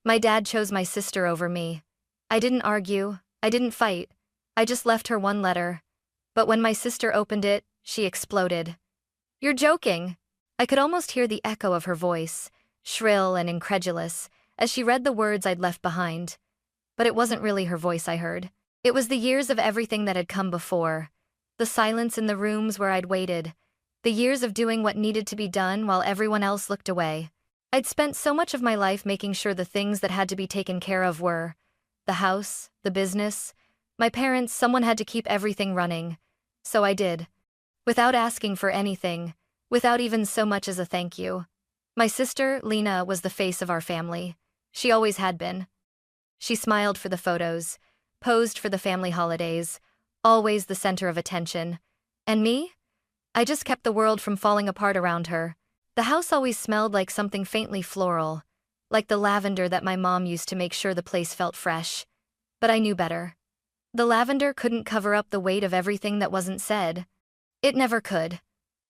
My dad chose my sister over me. I didn't argue, I didn't fight. I just left her one letter. But when my sister opened it, she exploded. "You're joking!" I could almost hear the echo of her voice, shrill and incredulous, as she read the words I'd left behind. But it wasn't really her voice I heard. It was the years of everything that had come before. The silence in the rooms where I'd waited. The years of doing what needed to be done while everyone else looked away. I'd spent so much of my life making sure the things that had to be taken care of were the house, the business, my parents. Someone had to keep everything running. So I did. Without asking for anything, without even so much as a thank you. My sister, Lena, was the face of our family. She always had been. She smiled for the photos, posed for the family holidays, always the center of attention. And me? I just kept the world from falling apart around her. The house always smelled like something faintly floral, like the lavender that my mom used to make sure the place felt fresh. But I knew better. The lavender couldn't cover up the weight of everything that wasn't said. It never could.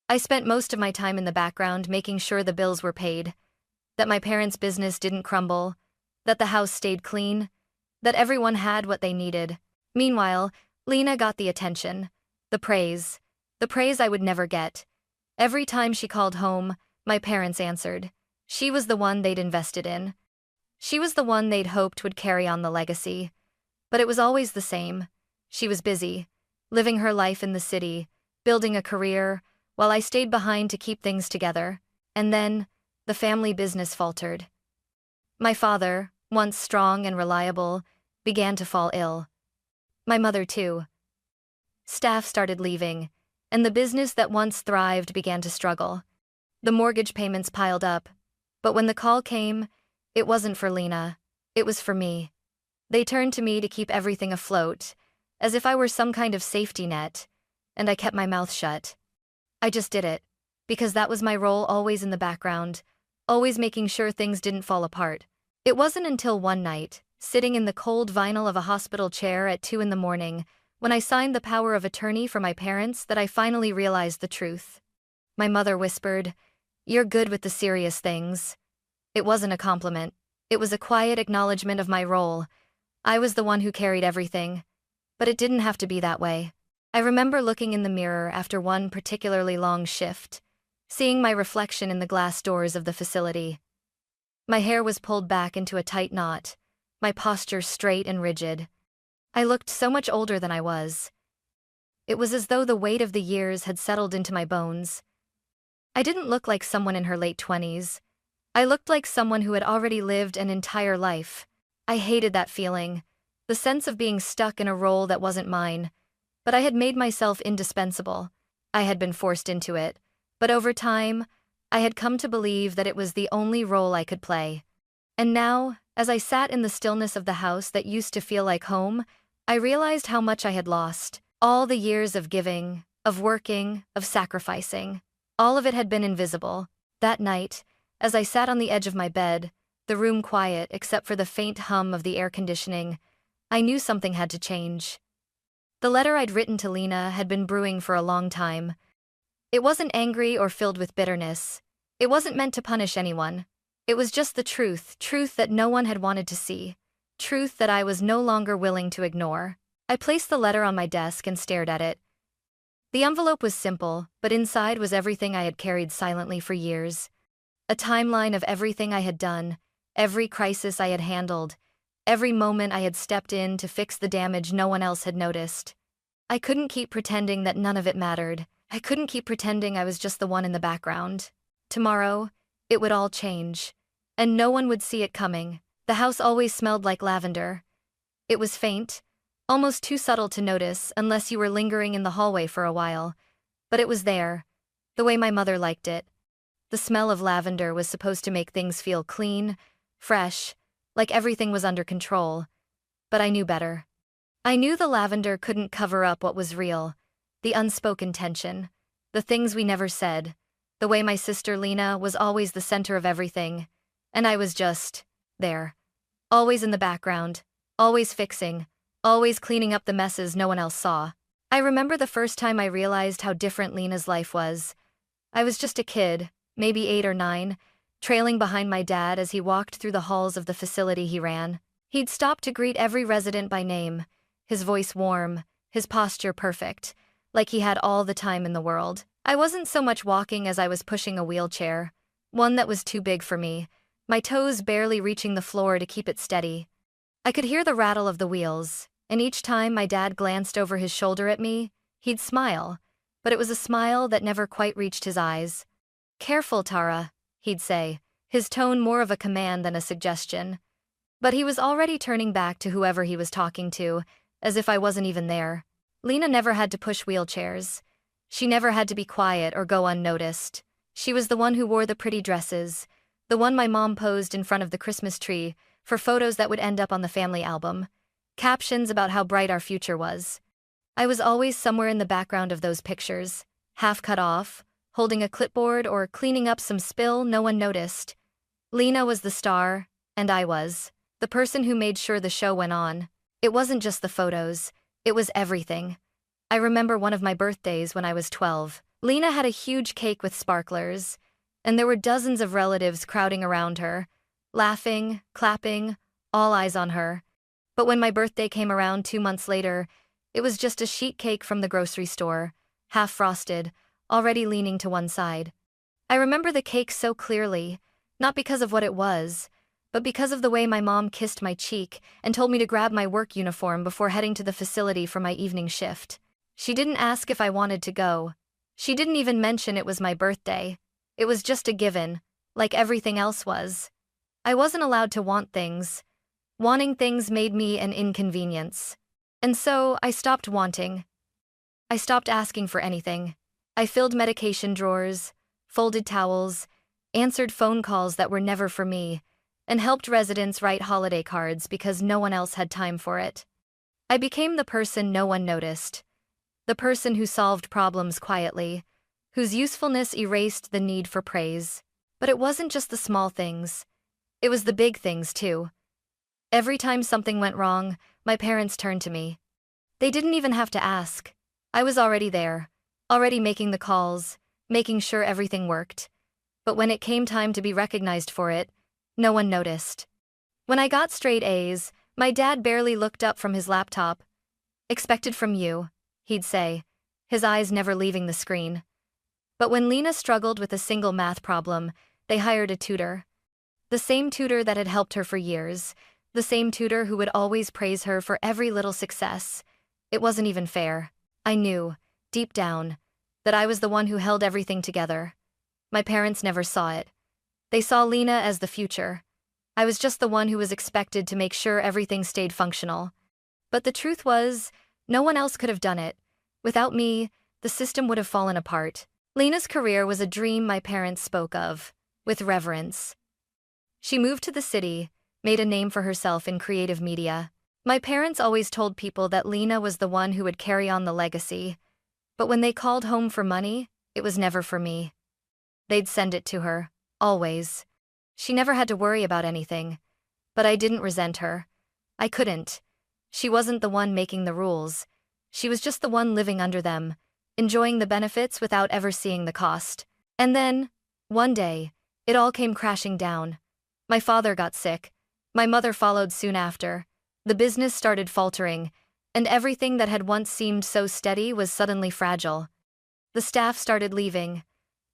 I spent most of my time in the background making sure the bills were paid, that my parents' business didn't crumble, that the house stayed clean, that everyone had what they needed. Meanwhile, Lena got the attention, the praise I would never get. Every time she called home, my parents answered. She was the one they'd invested in. She was the one they'd hoped would carry on the legacy. But it was always the same. She was busy, living her life in the city, building a career, while I stayed behind to keep things together. And then, the family business faltered. My father, once strong and reliable, began to fall ill. My mother too. Staff started leaving, and the business that once thrived began to struggle. The mortgage payments piled up, but when the call came, it wasn't for Lena, it was for me. They turned to me to keep everything afloat, as if I were some kind of safety net, and I kept my mouth shut. I just did it, because that was my role, always in the background, always making sure things didn't fall apart. It wasn't until one night, sitting in the cold vinyl of a hospital chair at 2 a.m, when I signed the power of attorney for my parents, that I finally realized the truth. My mother whispered, "You're good with the serious things." It wasn't a compliment. It was a quiet acknowledgement of my role. I was the one who carried everything. But it didn't have to be that way. I remember looking in the mirror after one particularly long shift, seeing my reflection in the glass doors of the facility. My hair was pulled back into a tight knot, my posture straight and rigid. I looked so much older than I was. It was as though the weight of the years had settled into my bones. I didn't look like someone in her late 20s. I looked like someone who had already lived an entire life. I hated that feeling, the sense of being stuck in a role that wasn't mine. But I had made myself indispensable. I had been forced into it. But over time, I had come to believe that it was the only role I could play. And now, as I sat in the stillness of the house that used to feel like home, I realized how much I had lost. All the years of giving, of working, of sacrificing. All of it had been invisible. That night, as I sat on the edge of my bed, the room quiet except for the faint hum of the air conditioning, I knew something had to change. The letter I'd written to Lena had been brewing for a long time. It wasn't angry or filled with bitterness. It wasn't meant to punish anyone. It was just the truth that no one had wanted to see. Truth that I was no longer willing to ignore. I placed the letter on my desk and stared at it. The envelope was simple, but inside was everything I had carried silently for years. A timeline of everything I had done, every crisis I had handled, every moment I had stepped in to fix the damage no one else had noticed. I couldn't keep pretending that none of it mattered. I couldn't keep pretending I was just the one in the background. Tomorrow, it would all change. And no one would see it coming. The house always smelled like lavender. It was faint, almost too subtle to notice unless you were lingering in the hallway for a while. But it was there, the way my mother liked it. The smell of lavender was supposed to make things feel clean, fresh, like everything was under control. But I knew better. I knew the lavender couldn't cover up what was real, the unspoken tension, the things we never said, the way my sister Lena was always the center of everything, and I was just there, always in the background, always fixing, always cleaning up the messes no one else saw. I remember the first time I realized how different Lena's life was. I was just a kid, maybe 8 or 9, trailing behind my dad as he walked through the halls of the facility he ran. He'd stop to greet every resident by name, his voice warm, his posture perfect, like he had all the time in the world. I wasn't so much walking as I was pushing a wheelchair, one that was too big for me, my toes barely reaching the floor to keep it steady. I could hear the rattle of the wheels, and each time my dad glanced over his shoulder at me, he'd smile, but it was a smile that never quite reached his eyes. "Careful, Tara," he'd say, his tone more of a command than a suggestion. But he was already turning back to whoever he was talking to, as if I wasn't even there. Lena never had to push wheelchairs. She never had to be quiet or go unnoticed. She was the one who wore the pretty dresses, the one my mom posed in front of the Christmas tree for photos that would end up on the family album, captions about how bright our future was. I was always somewhere in the background of those pictures, half cut off, holding a clipboard or cleaning up some spill no one noticed. Lena was the star, and I was the person who made sure the show went on. It wasn't just the photos, it was everything. I remember one of my birthdays when I was 12. Lena had a huge cake with sparklers, and there were dozens of relatives crowding around her, laughing, clapping, all eyes on her. But when my birthday came around 2 months later, it was just a sheet cake from the grocery store, half frosted, already leaning to one side. I remember the cake so clearly, not because of what it was, but because of the way my mom kissed my cheek and told me to grab my work uniform before heading to the facility for my evening shift. She didn't ask if I wanted to go. She didn't even mention it was my birthday. It was just a given, like everything else was. I wasn't allowed to want things. Wanting things made me an inconvenience. And so I stopped wanting. I stopped asking for anything. I filled medication drawers, folded towels, answered phone calls that were never for me, and helped residents write holiday cards because no one else had time for it. I became the person no one noticed. The person who solved problems quietly, whose usefulness erased the need for praise. But it wasn't just the small things. It was the big things, too. Every time something went wrong, my parents turned to me. They didn't even have to ask. I was already there, already making the calls, making sure everything worked. But when it came time to be recognized for it, no one noticed. When I got straight A's, my dad barely looked up from his laptop. "Expected from you," he'd say, his eyes never leaving the screen. But when Lena struggled with a single math problem, they hired a tutor. The same tutor that had helped her for years, the same tutor who would always praise her for every little success. It wasn't even fair. I knew, deep down, that I was the one who held everything together. My parents never saw it. They saw Lena as the future. I was just the one who was expected to make sure everything stayed functional. But the truth was, no one else could have done it. Without me, the system would have fallen apart. Lena's career was a dream my parents spoke of, with reverence. She moved to the city, made a name for herself in creative media. My parents always told people that Lena was the one who would carry on the legacy. But when they called home for money, it was never for me. They'd send it to her. Always. She never had to worry about anything. But I didn't resent her. I couldn't. She wasn't the one making the rules. She was just the one living under them, enjoying the benefits without ever seeing the cost. And then, one day, it all came crashing down. My father got sick. My mother followed soon after. The business started faltering, and everything that had once seemed so steady was suddenly fragile. The staff started leaving.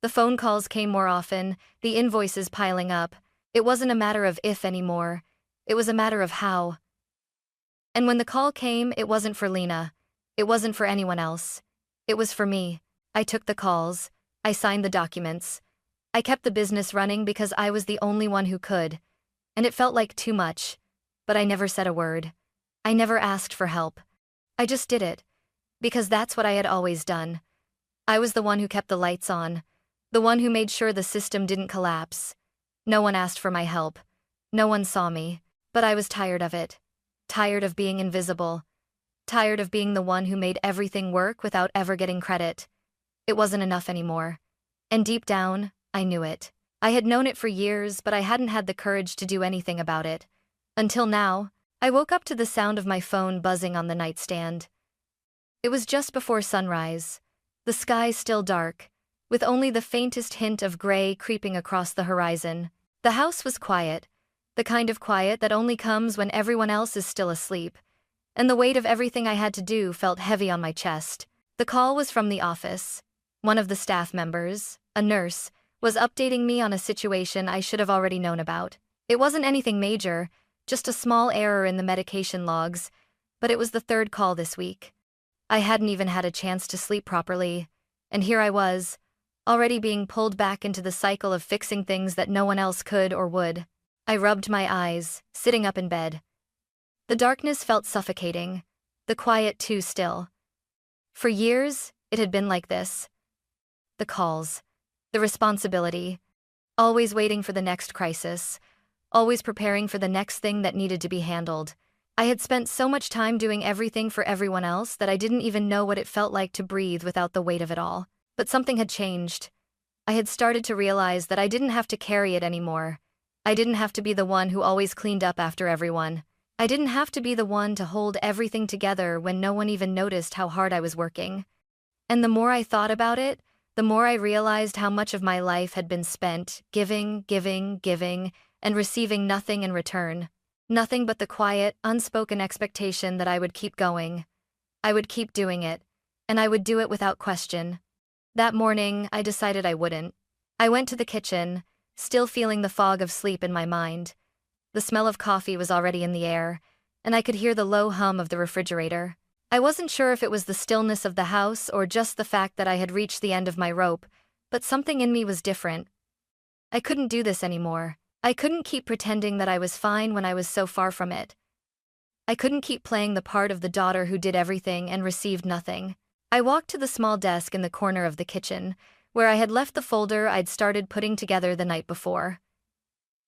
The phone calls came more often, the invoices piling up. It wasn't a matter of if anymore. It was a matter of how. And when the call came, it wasn't for Lena. It wasn't for anyone else. It was for me. I took the calls. I signed the documents. I kept the business running because I was the only one who could. And it felt like too much. But I never said a word. I never asked for help. I just did it. Because that's what I had always done. I was the one who kept the lights on. The one who made sure the system didn't collapse. No one asked for my help. No one saw me. But I was tired of it. Tired of being invisible. Tired of being the one who made everything work without ever getting credit. It wasn't enough anymore. And deep down, I knew it. I had known it for years, but I hadn't had the courage to do anything about it. Until now, I woke up to the sound of my phone buzzing on the nightstand. It was just before sunrise. The sky still dark, with only the faintest hint of gray creeping across the horizon. The house was quiet, the kind of quiet that only comes when everyone else is still asleep, and the weight of everything I had to do felt heavy on my chest. The call was from the office. One of the staff members, a nurse, was updating me on a situation I should have already known about. It wasn't anything major, just a small error in the medication logs, but it was the third call this week. I hadn't even had a chance to sleep properly, and here I was, already being pulled back into the cycle of fixing things that no one else could or would. I rubbed my eyes, sitting up in bed. The darkness felt suffocating, the quiet too still. For years, it had been like this. The calls, the responsibility, always waiting for the next crisis, always preparing for the next thing that needed to be handled. I had spent so much time doing everything for everyone else that I didn't even know what it felt like to breathe without the weight of it all. But something had changed. I had started to realize that I didn't have to carry it anymore. I didn't have to be the one who always cleaned up after everyone. I didn't have to be the one to hold everything together when no one even noticed how hard I was working. And the more I thought about it, the more I realized how much of my life had been spent giving, and receiving nothing in return. Nothing but the quiet, unspoken expectation that I would keep going. I would keep doing it, and I would do it without question. That morning, I decided I wouldn't. I went to the kitchen, still feeling the fog of sleep in my mind. The smell of coffee was already in the air, and I could hear the low hum of the refrigerator. I wasn't sure if it was the stillness of the house or just the fact that I had reached the end of my rope, but something in me was different. I couldn't do this anymore. I couldn't keep pretending that I was fine when I was so far from it. I couldn't keep playing the part of the daughter who did everything and received nothing. I walked to the small desk in the corner of the kitchen, where I had left the folder I'd started putting together the night before.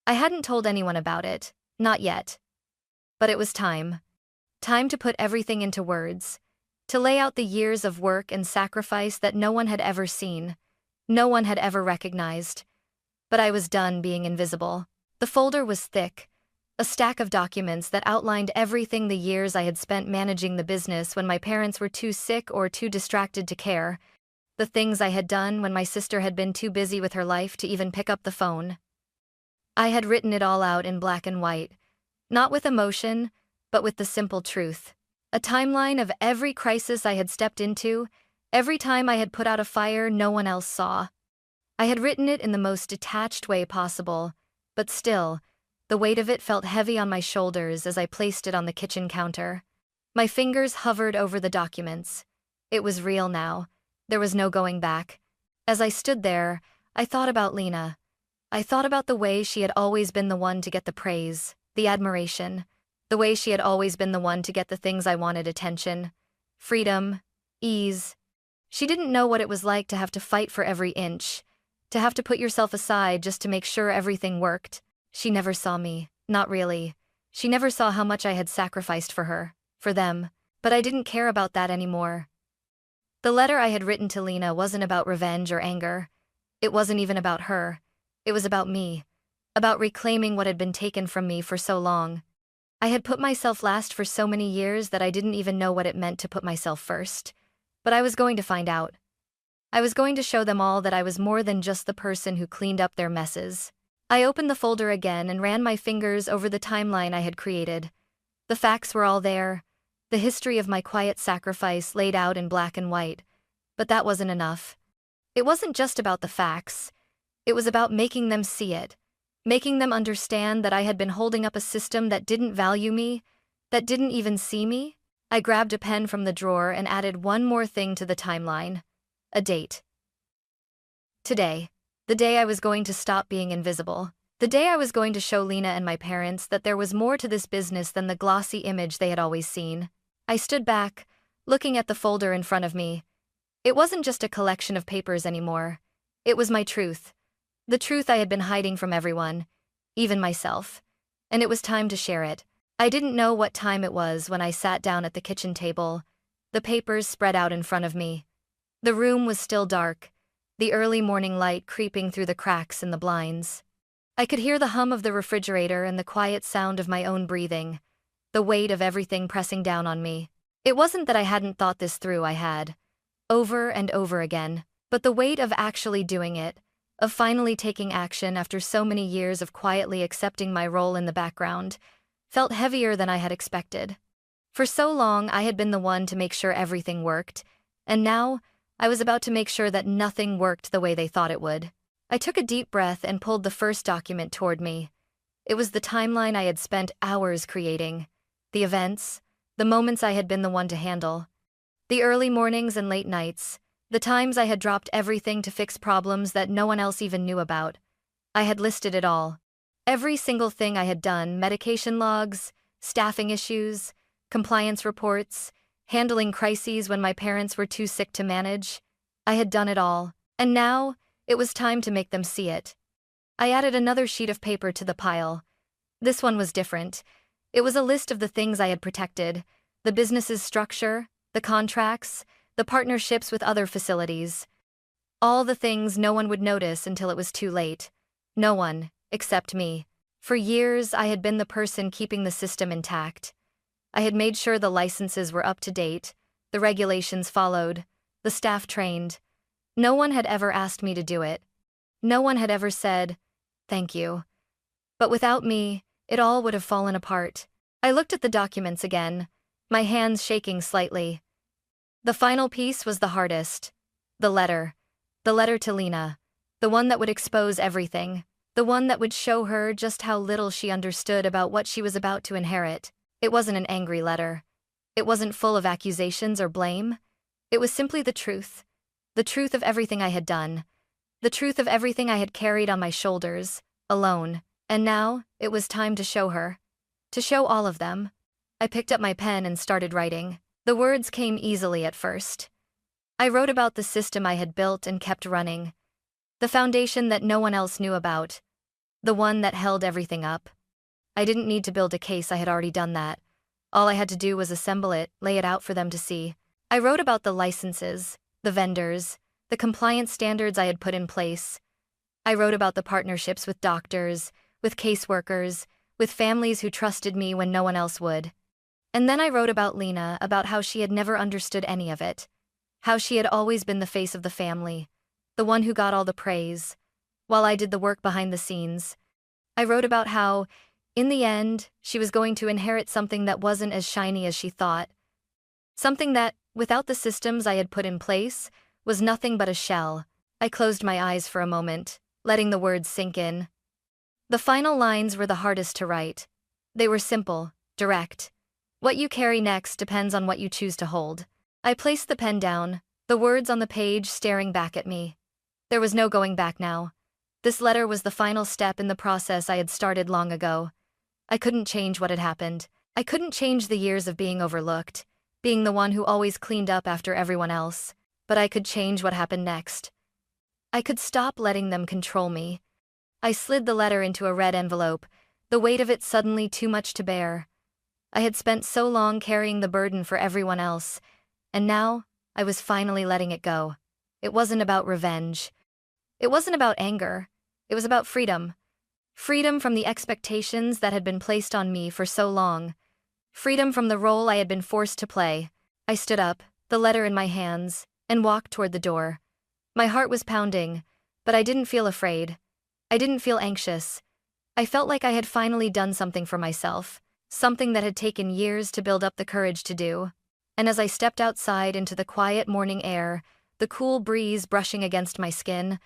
I hadn't told anyone about it, not yet. But it was time. Time to put everything into words. To lay out the years of work and sacrifice that no one had ever seen. No one had ever recognized. But I was done being invisible. The folder was thick, a stack of documents that outlined everything the years I had spent managing the business when my parents were too sick or too distracted to care, the things I had done when my sister had been too busy with her life to even pick up the phone. I had written it all out in black and white, not with emotion, but with the simple truth. A timeline of every crisis I had stepped into, every time I had put out a fire no one else saw. I had written it in the most detached way possible, but still, the weight of it felt heavy on my shoulders as I placed it on the kitchen counter. My fingers hovered over the documents. It was real now. There was no going back. As I stood there, I thought about Lena. I thought about the way she had always been the one to get the praise, the admiration, the way she had always been the one to get the things I wanted: attention, freedom, ease. She didn't know what it was like to have to fight for every inch, to have to put yourself aside just to make sure everything worked. She never saw me, not really. She never saw how much I had sacrificed for her, for them, but I didn't care about that anymore. The letter I had written to Lena wasn't about revenge or anger. It wasn't even about her. It was about me, about reclaiming what had been taken from me for so long. I had put myself last for so many years that I didn't even know what it meant to put myself first. But I was going to find out. I was going to show them all that I was more than just the person who cleaned up their messes. I opened the folder again and ran my fingers over the timeline I had created. The facts were all there, the history of my quiet sacrifice laid out in black and white. But that wasn't enough. It wasn't just about the facts. It was about making them see it, making them understand that I had been holding up a system that didn't value me, that didn't even see me. I grabbed a pen from the drawer and added one more thing to the timeline: a date. Today. The day I was going to stop being invisible. The day I was going to show Lena and my parents that there was more to this business than the glossy image they had always seen. I stood back, looking at the folder in front of me. It wasn't just a collection of papers anymore. It was my truth. The truth I had been hiding from everyone, even myself. And it was time to share it. I didn't know what time it was when I sat down at the kitchen table, the papers spread out in front of me. The room was still dark, the early morning light creeping through the cracks in the blinds. I could hear the hum of the refrigerator and the quiet sound of my own breathing, the weight of everything pressing down on me. It wasn't that I hadn't thought this through. I had. Over and over again. But the weight of actually doing it, of finally taking action after so many years of quietly accepting my role in the background, felt heavier than I had expected. For so long, I had been the one to make sure everything worked, and now, I was about to make sure that nothing worked the way they thought it would. I took a deep breath and pulled the first document toward me. It was the timeline I had spent hours creating. The events, the moments I had been the one to handle. The early mornings and late nights, the times I had dropped everything to fix problems that no one else even knew about. I had listed it all. Every single thing I had done, medication logs, staffing issues, compliance reports, handling crises when my parents were too sick to manage. I had done it all, and now, it was time to make them see it. I added another sheet of paper to the pile. This one was different. It was a list of the things I had protected, the business's structure, the contracts, the partnerships with other facilities. All the things no one would notice until it was too late. No one, except me. For years, I had been the person keeping the system intact. I had made sure the licenses were up to date, the regulations followed, the staff trained. No one had ever asked me to do it. No one had ever said, "Thank you." But without me, it all would have fallen apart. I looked at the documents again, my hands shaking slightly. The final piece was the hardest. The letter. The letter to Lena. The one that would expose everything. The one that would show her just how little she understood about what she was about to inherit. It wasn't an angry letter. It wasn't full of accusations or blame. It was simply the truth. The truth of everything I had done. The truth of everything I had carried on my shoulders, alone. And now, it was time to show her. To show all of them. I picked up my pen and started writing. The words came easily at first. I wrote about the system I had built and kept running. The foundation that no one else knew about. The one that held everything up. I didn't need to build a case, I had already done that. All I had to do was assemble it, lay it out for them to see. I wrote about the licenses, the vendors, the compliance standards I had put in place. I wrote about the partnerships with doctors, with caseworkers, with families who trusted me when no one else would. And then I wrote about Lena, about how she had never understood any of it. How she had always been the face of the family, the one who got all the praise, while I did the work behind the scenes. I wrote about how, in the end, she was going to inherit something that wasn't as shiny as she thought. Something that, without the systems I had put in place, was nothing but a shell. I closed my eyes for a moment, letting the words sink in. The final lines were the hardest to write. They were simple, direct. What you carry next depends on what you choose to hold. I placed the pen down, the words on the page staring back at me. There was no going back now. This letter was the final step in the process I had started long ago. I couldn't change what had happened. I couldn't change the years of being overlooked, being the one who always cleaned up after everyone else. But I could change what happened next. I could stop letting them control me. I slid the letter into a red envelope, the weight of it suddenly too much to bear. I had spent so long carrying the burden for everyone else, and now I was finally letting it go. It wasn't about revenge. It wasn't about anger. It was about freedom. Freedom from the expectations that had been placed on me for so long. Freedom from the role I had been forced to play. I stood up, the letter in my hands, and walked toward the door. My heart was pounding, but I didn't feel afraid. I didn't feel anxious. I felt like I had finally done something for myself, something that had taken years to build up the courage to do. And as I stepped outside into the quiet morning air, the cool breeze brushing against my skin,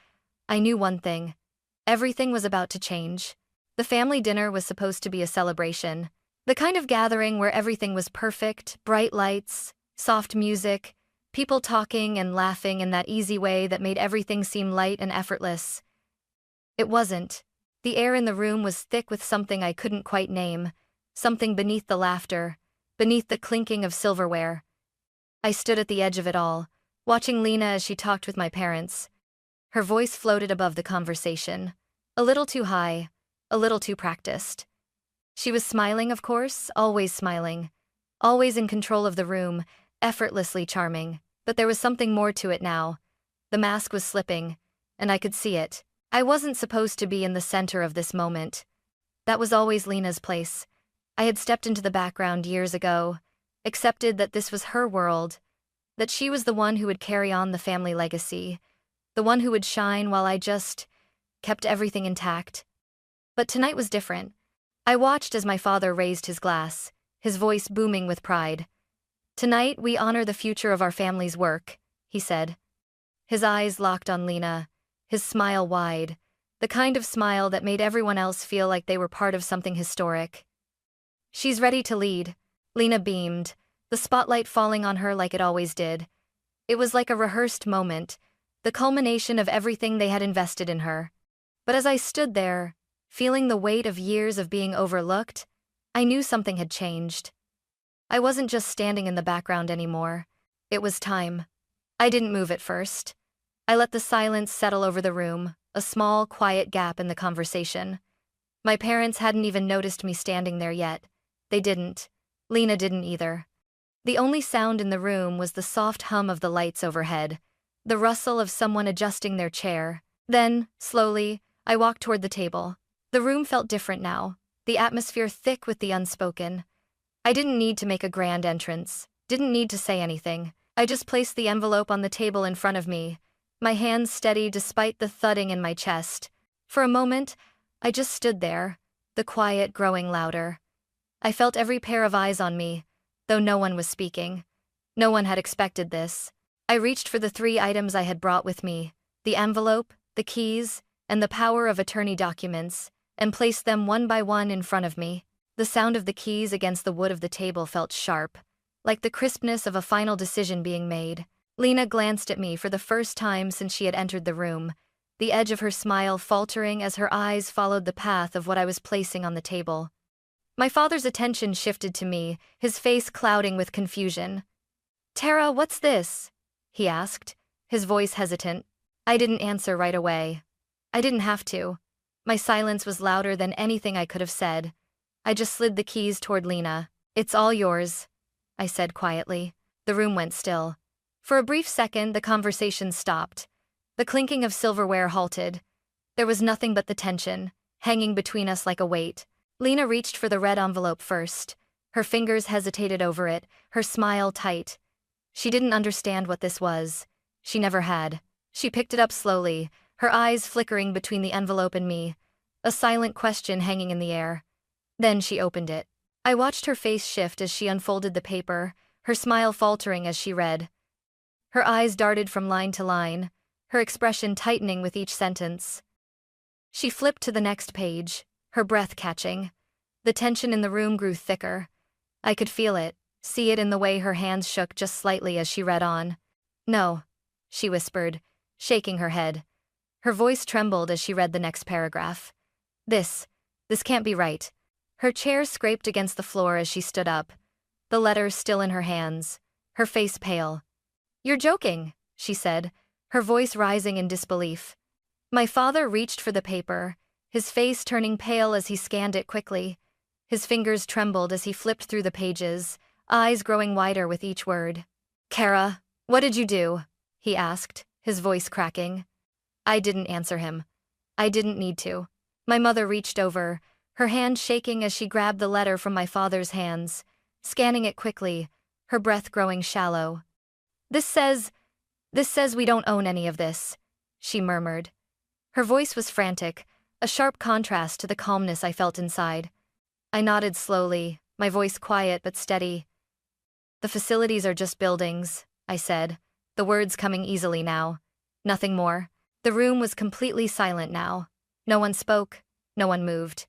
I knew one thing. Everything was about to change. The family dinner was supposed to be a celebration. The kind of gathering where everything was perfect, bright lights, soft music, people talking and laughing in that easy way that made everything seem light and effortless. It wasn't. The air in the room was thick with something I couldn't quite name, something beneath the laughter, beneath the clinking of silverware. I stood at the edge of it all, watching Lena as she talked with my parents. Her voice floated above the conversation, a little too high, a little too practiced. She was smiling, of course, always smiling, always in control of the room, effortlessly charming, but there was something more to it now. The mask was slipping, and I could see it. I wasn't supposed to be in the center of this moment. That was always Lena's place. I had stepped into the background years ago, accepted that this was her world, that she was the one who would carry on the family legacy, the one who would shine while I just kept everything intact. But tonight was different. I watched as my father raised his glass, his voice booming with pride. "Tonight we honor the future of our family's work," he said. His eyes locked on Lena, his smile wide, the kind of smile that made everyone else feel like they were part of something historic. "She's ready to lead," Lena beamed, the spotlight falling on her like it always did. It was like a rehearsed moment, the culmination of everything they had invested in her. But as I stood there, feeling the weight of years of being overlooked, I knew something had changed. I wasn't just standing in the background anymore. It was time. I didn't move at first. I let the silence settle over the room, a small, quiet gap in the conversation. My parents hadn't even noticed me standing there yet. They didn't. Lena didn't either. The only sound in the room was the soft hum of the lights overhead, the rustle of someone adjusting their chair. Then, slowly, I walked toward the table. The room felt different now, the atmosphere thick with the unspoken. I didn't need to make a grand entrance, didn't need to say anything. I just placed the envelope on the table in front of me, my hands steady despite the thudding in my chest. For a moment, I just stood there, the quiet growing louder. I felt every pair of eyes on me, though no one was speaking. No one had expected this. I reached for the 3 items I had brought with me, the envelope, the keys, and the power of attorney documents, and placed them one by one in front of me. The sound of the keys against the wood of the table felt sharp, like the crispness of a final decision being made. Lena glanced at me for the first time since she had entered the room, the edge of her smile faltering as her eyes followed the path of what I was placing on the table. My father's attention shifted to me, his face clouding with confusion. "Tara, what's this?" he asked, his voice hesitant. I didn't answer right away. I didn't have to. My silence was louder than anything I could have said. I just slid the keys toward Lena. "It's all yours," I said quietly. The room went still. For a brief second, the conversation stopped. The clinking of silverware halted. There was nothing but the tension, hanging between us like a weight. Lena reached for the red envelope first. Her fingers hesitated over it, her smile tight. She didn't understand what this was. She never had. She picked it up slowly, her eyes flickering between the envelope and me, a silent question hanging in the air. Then she opened it. I watched her face shift as she unfolded the paper, her smile faltering as she read. Her eyes darted from line to line, her expression tightening with each sentence. She flipped to the next page, her breath catching. The tension in the room grew thicker. I could feel it, see it in the way her hands shook just slightly as she read on. "No," she whispered, shaking her head. Her voice trembled as she read the next paragraph. This can't be right." Her chair scraped against the floor as she stood up, the letter still in her hands, her face pale. "You're joking," she said, her voice rising in disbelief. My father reached for the paper, his face turning pale as he scanned it quickly. His fingers trembled as he flipped through the pages, eyes growing wider with each word. "Kara, what did you do?" he asked, his voice cracking. I didn't answer him. I didn't need to. My mother reached over, her hand shaking as she grabbed the letter from my father's hands, scanning it quickly, her breath growing shallow. This says we don't own any of this," she murmured. Her voice was frantic, a sharp contrast to the calmness I felt inside. I nodded slowly, my voice quiet but steady. "The facilities are just buildings," I said, the words coming easily now. Nothing more. The room was completely silent now. No one spoke, no one moved.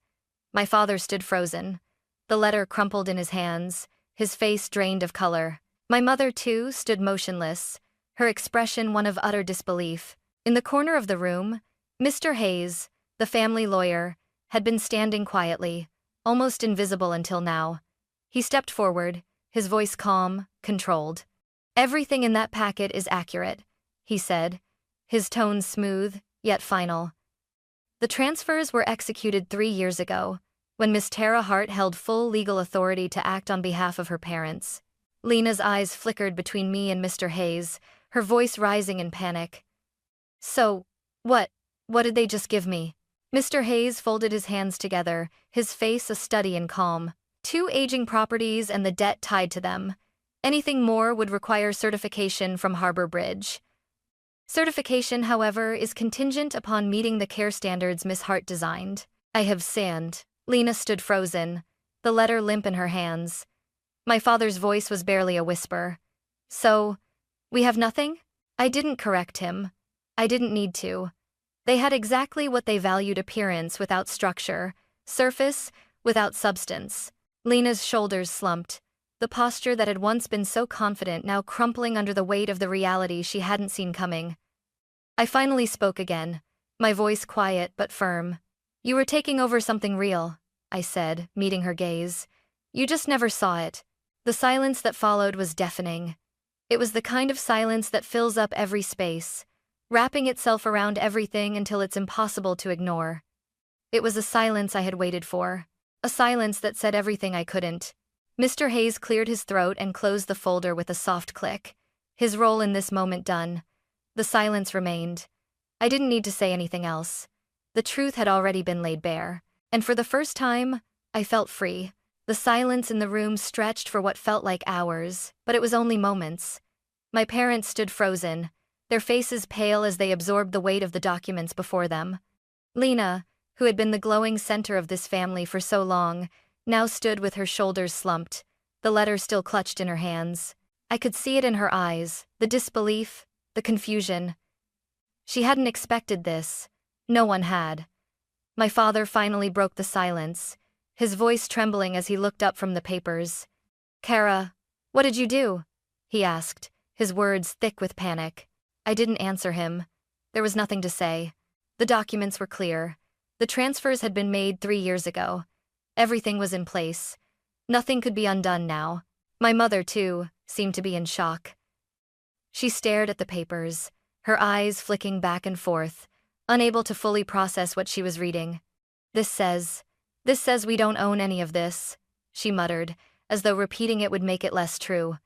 My father stood frozen, the letter crumpled in his hands, his face drained of color. My mother, too, stood motionless, her expression one of utter disbelief. In the corner of the room, Mr. Hayes, the family lawyer, had been standing quietly, almost invisible until now. He stepped forward, his voice calm, controlled. "Everything in that packet is accurate," he said, his tone smooth, yet final. "The transfers were executed 3 years ago, when Miss Tara Hart held full legal authority to act on behalf of her parents." Lena's eyes flickered between me and Mr. Hayes, her voice rising in panic. "So, what did they just give me?" Mr. Hayes folded his hands together, his face a study in calm. 2 aging properties and the debt tied to them. Anything more would require certification from Harbor Bridge. Certification, however, is contingent upon meeting the care standards Miss Hart designed. I have sinned. Lena stood frozen, the letter limp in her hands. My father's voice was barely a whisper. So, we have nothing? I didn't correct him. I didn't need to. They had exactly what they valued: appearance without structure, surface without substance. Lena's shoulders slumped, the posture that had once been so confident now crumpling under the weight of the reality she hadn't seen coming. I finally spoke again, my voice quiet but firm. You were taking over something real, I said, meeting her gaze. You just never saw it. The silence that followed was deafening. It was the kind of silence that fills up every space, wrapping itself around everything until it's impossible to ignore. It was a silence I had waited for, a silence that said everything I couldn't. Mr. Hayes cleared his throat and closed the folder with a soft click. His role in this moment done. The silence remained. I didn't need to say anything else. The truth had already been laid bare, and for the first time, I felt free. The silence in the room stretched for what felt like hours, but it was only moments. My parents stood frozen, their faces pale as they absorbed the weight of the documents before them. Lena, who had been the glowing center of this family for so long, now stood with her shoulders slumped, the letter still clutched in her hands. I could see it in her eyes, the disbelief, the confusion. She hadn't expected this. No one had. My father finally broke the silence, his voice trembling as he looked up from the papers. Kara, what did you do? He asked, his words thick with panic. I didn't answer him. There was nothing to say. The documents were clear. The transfers had been made 3 years ago. Everything was in place. Nothing could be undone now. My mother, too, seemed to be in shock. She stared at the papers, her eyes flicking back and forth, unable to fully process what she was reading. This says we don't own any of this, she muttered, as though repeating it would make it less true.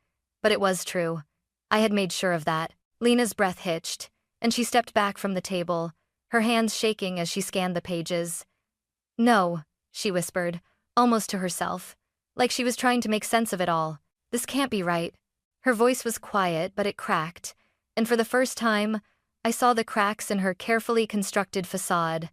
But it was true. I had made sure of that. Lena's breath hitched, and she stepped back from the table, her hands shaking as she scanned the pages. No, she whispered, almost to herself, like she was trying to make sense of it all. This can't be right. Her voice was quiet, but it cracked, and for the first time, I saw the cracks in her carefully constructed facade.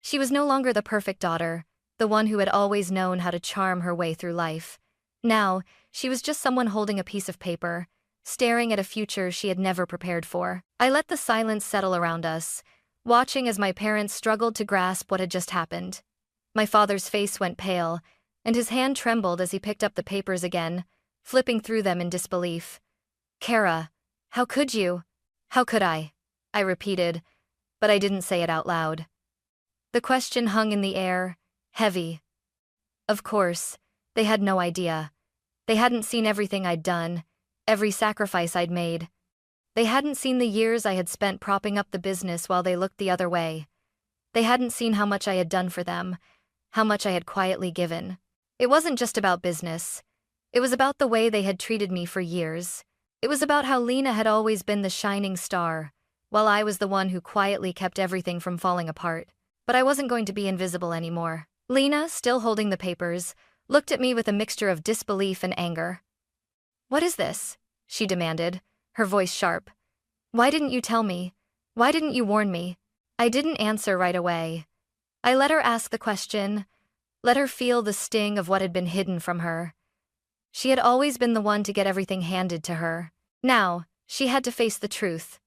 She was no longer the perfect daughter, the one who had always known how to charm her way through life. Now, she was just someone holding a piece of paper, staring at a future she had never prepared for. I let the silence settle around us, watching as my parents struggled to grasp what had just happened. My father's face went pale, and his hand trembled as he picked up the papers again, flipping through them in disbelief. Kara, how could you? How could I? I repeated, but I didn't say it out loud. The question hung in the air, heavy. Of course, they had no idea. They hadn't seen everything I'd done, every sacrifice I'd made. They hadn't seen the years I had spent propping up the business while they looked the other way. They hadn't seen how much I had done for them, how much I had quietly given. It wasn't just about business. It was about the way they had treated me for years. It was about how Lena had always been the shining star, while I was the one who quietly kept everything from falling apart. But I wasn't going to be invisible anymore. Lena, still holding the papers, looked at me with a mixture of disbelief and anger. What is this? She demanded, her voice sharp. Why didn't you tell me? Why didn't you warn me? I didn't answer right away. I let her ask the question, let her feel the sting of what had been hidden from her. She had always been the one to get everything handed to her. Now, she had to face the truth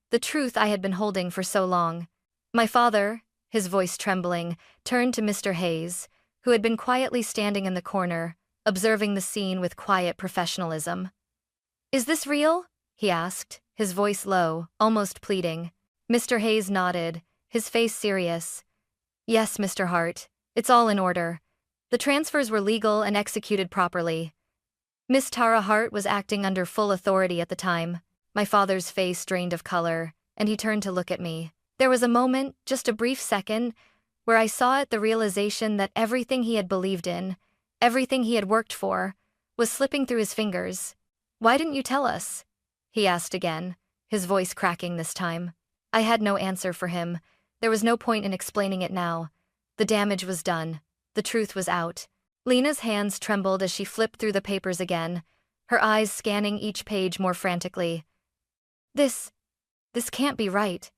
I had been holding for so long. My father, his voice trembling, turned to Mr. Hayes, who had been quietly standing in the corner, observing the scene with quiet professionalism. Is this real? He asked, his voice low, almost pleading. Mr. Hayes nodded, his face serious. Yes, Mr. Hart, it's all in order. The transfers were legal and executed properly. Miss Tara Hart was acting under full authority at the time. My father's face drained of color, and he turned to look at me. There was a moment, just a brief second, where I saw it, the realization that everything he had believed in, everything he had worked for, was slipping through his fingers. Why didn't you tell us? He asked again, his voice cracking this time. I had no answer for him. There was no point in explaining it now. The damage was done. The truth was out. Lena's hands trembled as she flipped through the papers again, her eyes scanning each page more frantically. This This can't be right,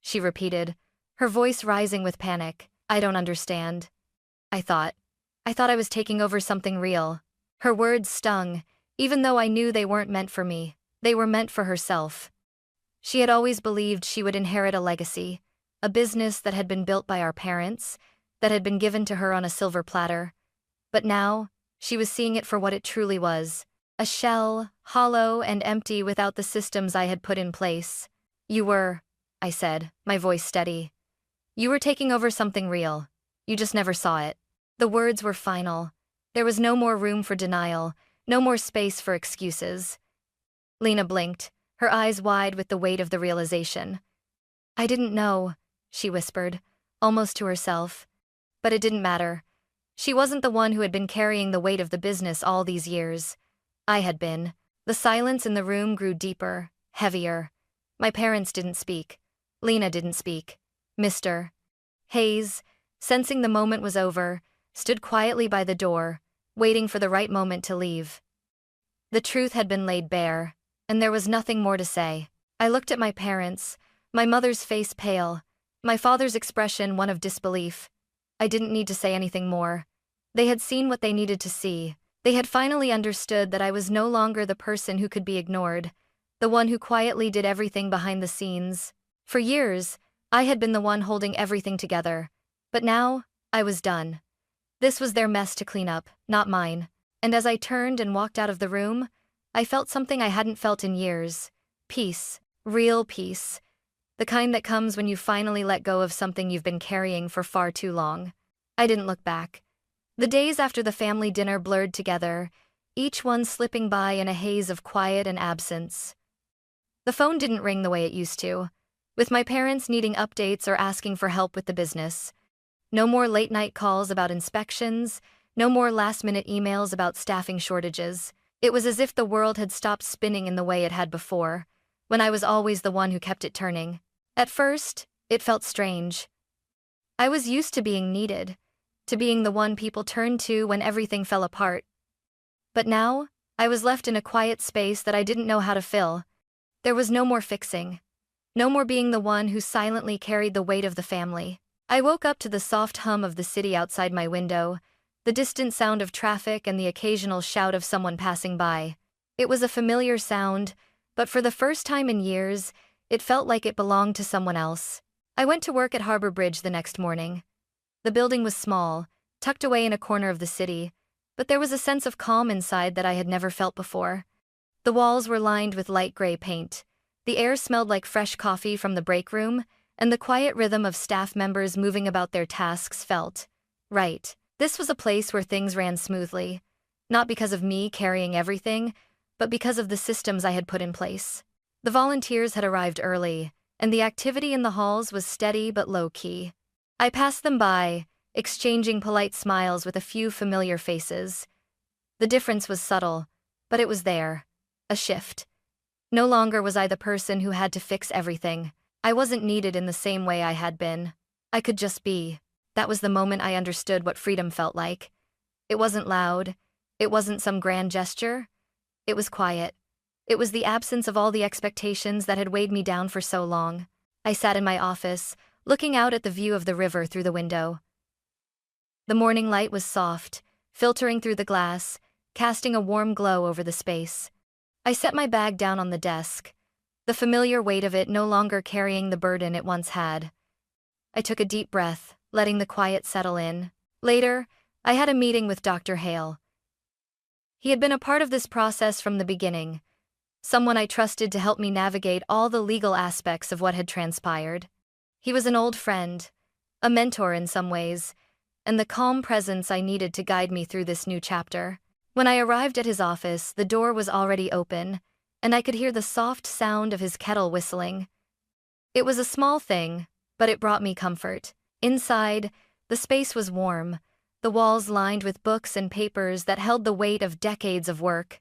she repeated, her voice rising with panic. I don't understand. I thought. I thought I was taking over something real. Her words stung, even though I knew they weren't meant for me. They were meant for herself. She had always believed she would inherit a legacy, a business that had been built by our parents, that had been given to her on a silver platter. But now, she was seeing it for what it truly was. A shell, hollow and empty without the systems I had put in place. You were, I said, my voice steady. You were taking over something real. You just never saw it. The words were final. There was no more room for denial, no more space for excuses. Lena blinked, her eyes wide with the weight of the realization. I didn't know, she whispered, almost to herself. But it didn't matter. She wasn't the one who had been carrying the weight of the business all these years. I had been. The silence in the room grew deeper, heavier. My parents didn't speak. Lena didn't speak. Mr. Hayes, sensing the moment was over, stood quietly by the door, waiting for the right moment to leave. The truth had been laid bare, and there was nothing more to say. I looked at my parents, my mother's face pale, my father's expression one of disbelief. I didn't need to say anything more. They had seen what they needed to see. They had finally understood that I was no longer the person who could be ignored, the one who quietly did everything behind the scenes. For years, I had been the one holding everything together. But now, I was done. This was their mess to clean up, not mine. And as I turned and walked out of the room, I felt something I hadn't felt in years. Peace. Real peace. The kind that comes when you finally let go of something you've been carrying for far too long. I didn't look back. The days after the family dinner blurred together, each one slipping by in a haze of quiet and absence. The phone didn't ring the way it used to, with my parents needing updates or asking for help with the business. No more late-night calls about inspections, no more last-minute emails about staffing shortages. It was as if the world had stopped spinning in the way it had before, when I was always the one who kept it turning. At first, it felt strange. I was used to being needed, to being the one people turned to when everything fell apart. But now, I was left in a quiet space that I didn't know how to fill. There was no more fixing. No more being the one who silently carried the weight of the family. I woke up to the soft hum of the city outside my window, the distant sound of traffic and the occasional shout of someone passing by. It was a familiar sound, but for the first time in years, it felt like it belonged to someone else. I went to work at Harbor Bridge the next morning. The building was small, tucked away in a corner of the city, but there was a sense of calm inside that I had never felt before. The walls were lined with light gray paint. The air smelled like fresh coffee from the break room, and the quiet rhythm of staff members moving about their tasks felt right. This was a place where things ran smoothly, not because of me carrying everything, but because of the systems I had put in place. The volunteers had arrived early, and the activity in the halls was steady but low-key. I passed them by, exchanging polite smiles with a few familiar faces. The difference was subtle, but it was there. A shift. No longer was I the person who had to fix everything. I wasn't needed in the same way I had been. I could just be. That was the moment I understood what freedom felt like. It wasn't loud. It wasn't some grand gesture. It was quiet. It was the absence of all the expectations that had weighed me down for so long. I sat in my office, looking out at the view of the river through the window. The morning light was soft, filtering through the glass, casting a warm glow over the space. I set my bag down on the desk, the familiar weight of it no longer carrying the burden it once had. I took a deep breath, letting the quiet settle in. Later, I had a meeting with Dr. Hale. He had been a part of this process from the beginning, someone I trusted to help me navigate all the legal aspects of what had transpired. He was an old friend, a mentor in some ways, and the calm presence I needed to guide me through this new chapter. When I arrived at his office, the door was already open, and I could hear the soft sound of his kettle whistling. It was a small thing, but it brought me comfort. Inside, the space was warm, the walls lined with books and papers that held the weight of decades of work.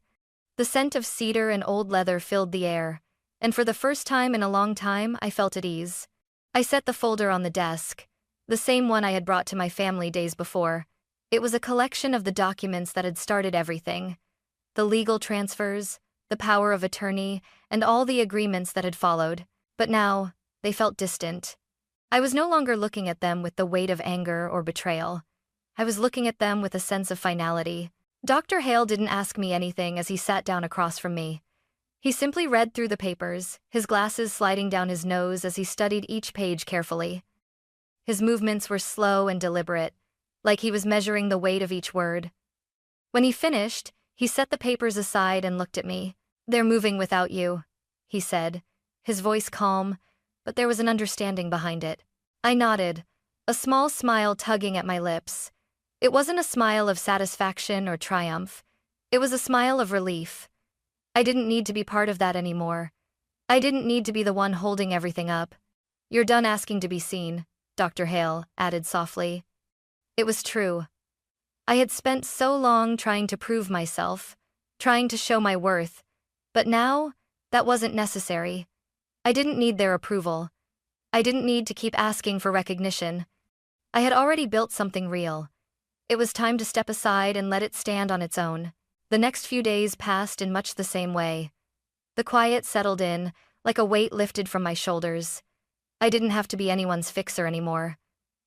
The scent of cedar and old leather filled the air, and for the first time in a long time, I felt at ease. I set the folder on the desk, the same one I had brought to my family days before. It was a collection of the documents that had started everything. The legal transfers, the power of attorney, and all the agreements that had followed. But now, they felt distant. I was no longer looking at them with the weight of anger or betrayal. I was looking at them with a sense of finality. Dr. Hale didn't ask me anything as he sat down across from me. He simply read through the papers, his glasses sliding down his nose as he studied each page carefully. His movements were slow and deliberate, like he was measuring the weight of each word. When he finished, he set the papers aside and looked at me. "They're moving without you," he said, his voice calm, but there was an understanding behind it. I nodded, a small smile tugging at my lips. It wasn't a smile of satisfaction or triumph. It was a smile of relief. I didn't need to be part of that anymore. I didn't need to be the one holding everything up. "You're done asking to be seen," Dr. Hale added softly. It was true. I had spent so long trying to prove myself, trying to show my worth, but now, that wasn't necessary. I didn't need their approval. I didn't need to keep asking for recognition. I had already built something real. It was time to step aside and let it stand on its own. The next few days passed in much the same way. The quiet settled in, like a weight lifted from my shoulders. I didn't have to be anyone's fixer anymore.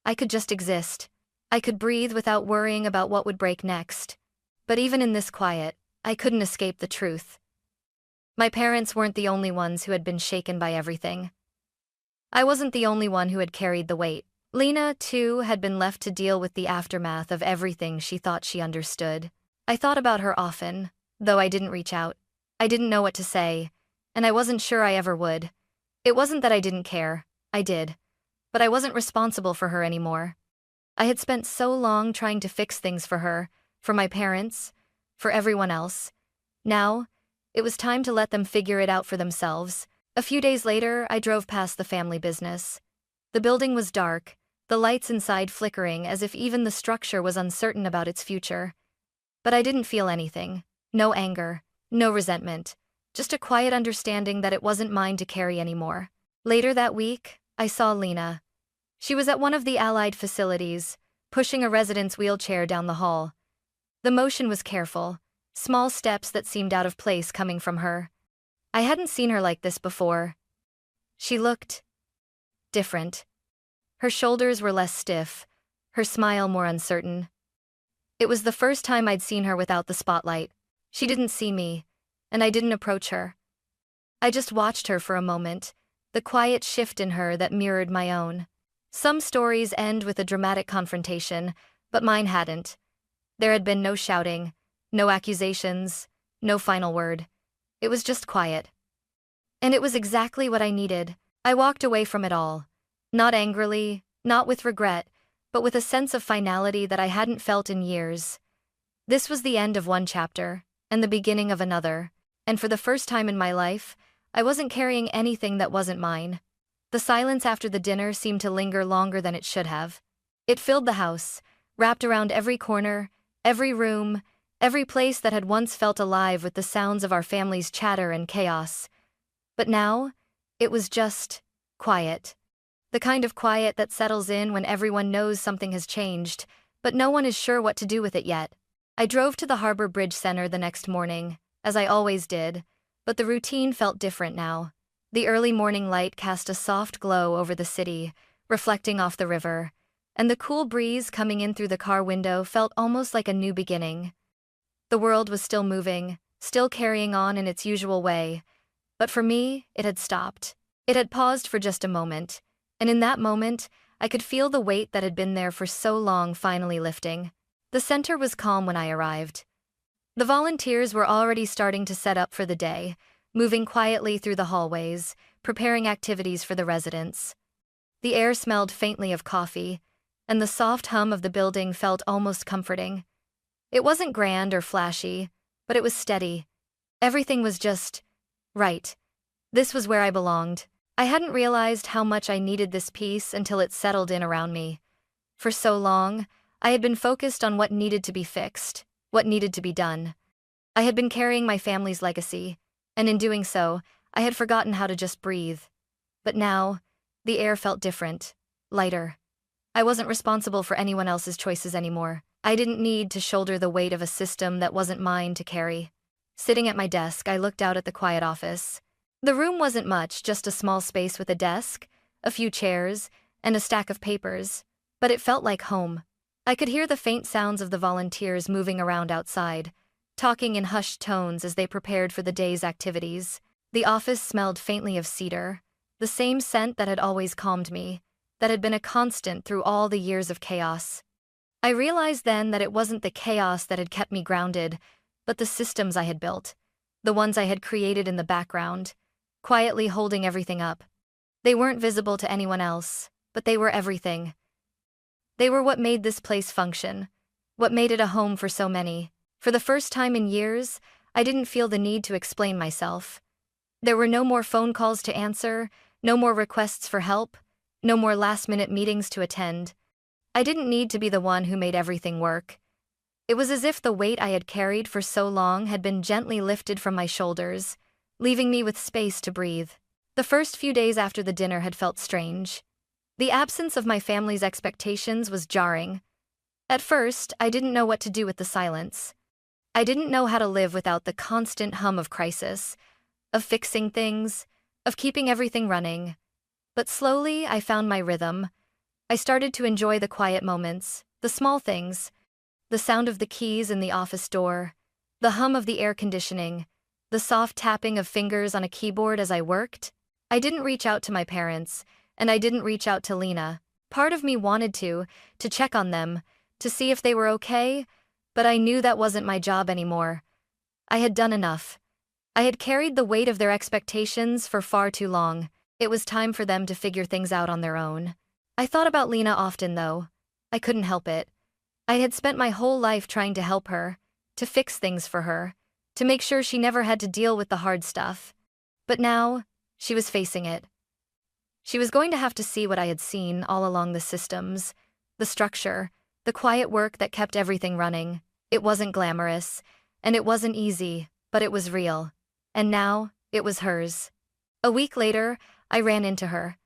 I could just exist. I could breathe without worrying about what would break next. But even in this quiet, I couldn't escape the truth. My parents weren't the only ones who had been shaken by everything. I wasn't the only one who had carried the weight. Lena, too, had been left to deal with the aftermath of everything she thought she understood. I thought about her often, though I didn't reach out. I didn't know what to say, and I wasn't sure I ever would. It wasn't that I didn't care. I did. But I wasn't responsible for her anymore. I had spent so long trying to fix things for her, for my parents, for everyone else. Now, it was time to let them figure it out for themselves. A few days later, I drove past the family business. The building was dark, the lights inside flickering as if even the structure was uncertain about its future. But I didn't feel anything. No anger, no resentment, just a quiet understanding that it wasn't mine to carry anymore. Later that week, I saw Lena. She was at one of the Allied facilities, pushing a resident's wheelchair down the hall. The motion was careful, small steps that seemed out of place coming from her. I hadn't seen her like this before. She looked different. Her shoulders were less stiff, her smile more uncertain. It was the first time I'd seen her without the spotlight. She didn't see me, and I didn't approach her. I just watched her for a moment, the quiet shift in her that mirrored my own. Some stories end with a dramatic confrontation, but mine hadn't. There had been no shouting, no accusations, no final word. It was just quiet. And it was exactly what I needed. I walked away from it all. Not angrily, not with regret, but with a sense of finality that I hadn't felt in years. This was the end of one chapter, and the beginning of another. And for the first time in my life, I wasn't carrying anything that wasn't mine. The silence after the dinner seemed to linger longer than it should have. It filled the house, wrapped around every corner, every room, every place that had once felt alive with the sounds of our family's chatter and chaos. But now, it was just quiet. The kind of quiet that settles in when everyone knows something has changed, but no one is sure what to do with it yet. I drove to the Harbor Bridge Center the next morning, as I always did, but the routine felt different now. The early morning light cast a soft glow over the city, reflecting off the river, and the cool breeze coming in through the car window felt almost like a new beginning. The world was still moving, still carrying on in its usual way, but for me, it had stopped. It had paused for just a moment, and in that moment, I could feel the weight that had been there for so long finally lifting. The center was calm when I arrived. The volunteers were already starting to set up for the day, moving quietly through the hallways, preparing activities for the residents. The air smelled faintly of coffee, and the soft hum of the building felt almost comforting. It wasn't grand or flashy, but it was steady. Everything was just right. This was where I belonged. I hadn't realized how much I needed this peace until it settled in around me. For so long, I had been focused on what needed to be fixed, what needed to be done. I had been carrying my family's legacy, and in doing so, I had forgotten how to just breathe. But now, the air felt different, lighter. I wasn't responsible for anyone else's choices anymore. I didn't need to shoulder the weight of a system that wasn't mine to carry. Sitting at my desk, I looked out at the quiet office. The room wasn't much, just a small space with a desk, a few chairs, and a stack of papers, but it felt like home. I could hear the faint sounds of the volunteers moving around outside, talking in hushed tones as they prepared for the day's activities. The office smelled faintly of cedar, the same scent that had always calmed me, that had been a constant through all the years of chaos. I realized then that it wasn't the chaos that had kept me grounded, but the systems I had built, the ones I had created in the background, quietly holding everything up. They weren't visible to anyone else, but they were everything. They were what made this place function, what made it a home for so many. For the first time in years, I didn't feel the need to explain myself. There were no more phone calls to answer, no more requests for help, no more last-minute meetings to attend. I didn't need to be the one who made everything work. It was as if the weight I had carried for so long had been gently lifted from my shoulders, leaving me with space to breathe. The first few days after the dinner had felt strange. The absence of my family's expectations was jarring. At first, I didn't know what to do with the silence. I didn't know how to live without the constant hum of crisis, of fixing things, of keeping everything running. But slowly, I found my rhythm. I started to enjoy the quiet moments, the small things, the sound of the keys in the office door, the hum of the air conditioning, the soft tapping of fingers on a keyboard as I worked. I didn't reach out to my parents, and I didn't reach out to Lena. Part of me wanted to check on them, to see if they were okay, but I knew that wasn't my job anymore. I had done enough. I had carried the weight of their expectations for far too long. It was time for them to figure things out on their own. I thought about Lena often, though. I couldn't help it. I had spent my whole life trying to help her, to fix things for her, to make sure she never had to deal with the hard stuff. But now, she was facing it. She was going to have to see what I had seen all along: the systems, the structure, the quiet work that kept everything running. It wasn't glamorous, and it wasn't easy, but it was real. And now, it was hers. A week later, I ran into her.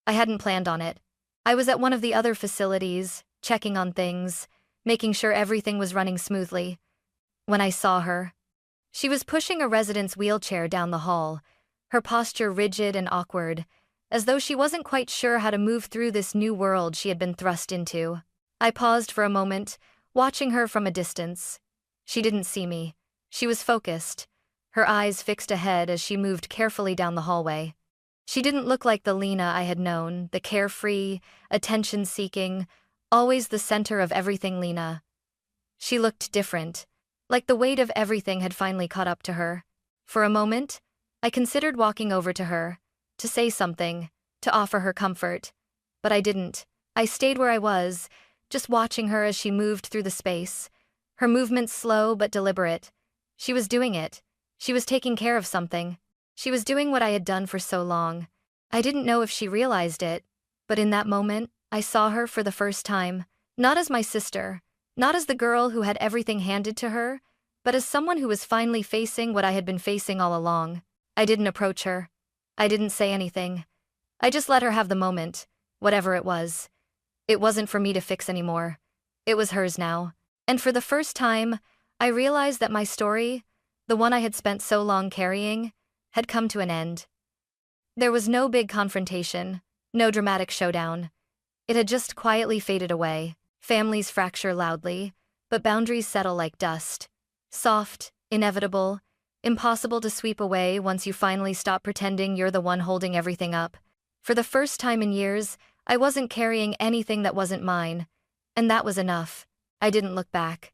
I hadn't planned on it. I was at one of the other facilities, checking on things, making sure everything was running smoothly. When I saw her, she was pushing a resident's wheelchair down the hall, her posture rigid and awkward, as though she wasn't quite sure how to move through this new world she had been thrust into. I paused for a moment, watching her from a distance. She didn't see me. She was focused, her eyes fixed ahead as she moved carefully down the hallway. She didn't look like the Lena I had known, the carefree, attention-seeking, always the center of everything Lena. She looked different, like the weight of everything had finally caught up to her. For a moment, I considered walking over to her, to say something, to offer her comfort. But I didn't. I stayed where I was, just watching her as she moved through the space, her movements slow but deliberate. She was doing it. She was taking care of something. She was doing what I had done for so long. I didn't know if she realized it, but in that moment, I saw her for the first time, not as my sister, not as the girl who had everything handed to her, but as someone who was finally facing what I had been facing all along. I didn't approach her. I didn't say anything. I just let her have the moment, whatever it was. It wasn't for me to fix anymore. It was hers now. And for the first time, I realized that my story, the one I had spent so long carrying, had come to an end. There was no big confrontation, no dramatic showdown. It had just quietly faded away. Families fracture loudly, but boundaries settle like dust. Soft, inevitable, impossible to sweep away once you finally stop pretending you're the one holding everything up. For the first time in years, I wasn't carrying anything that wasn't mine, and that was enough. I didn't look back.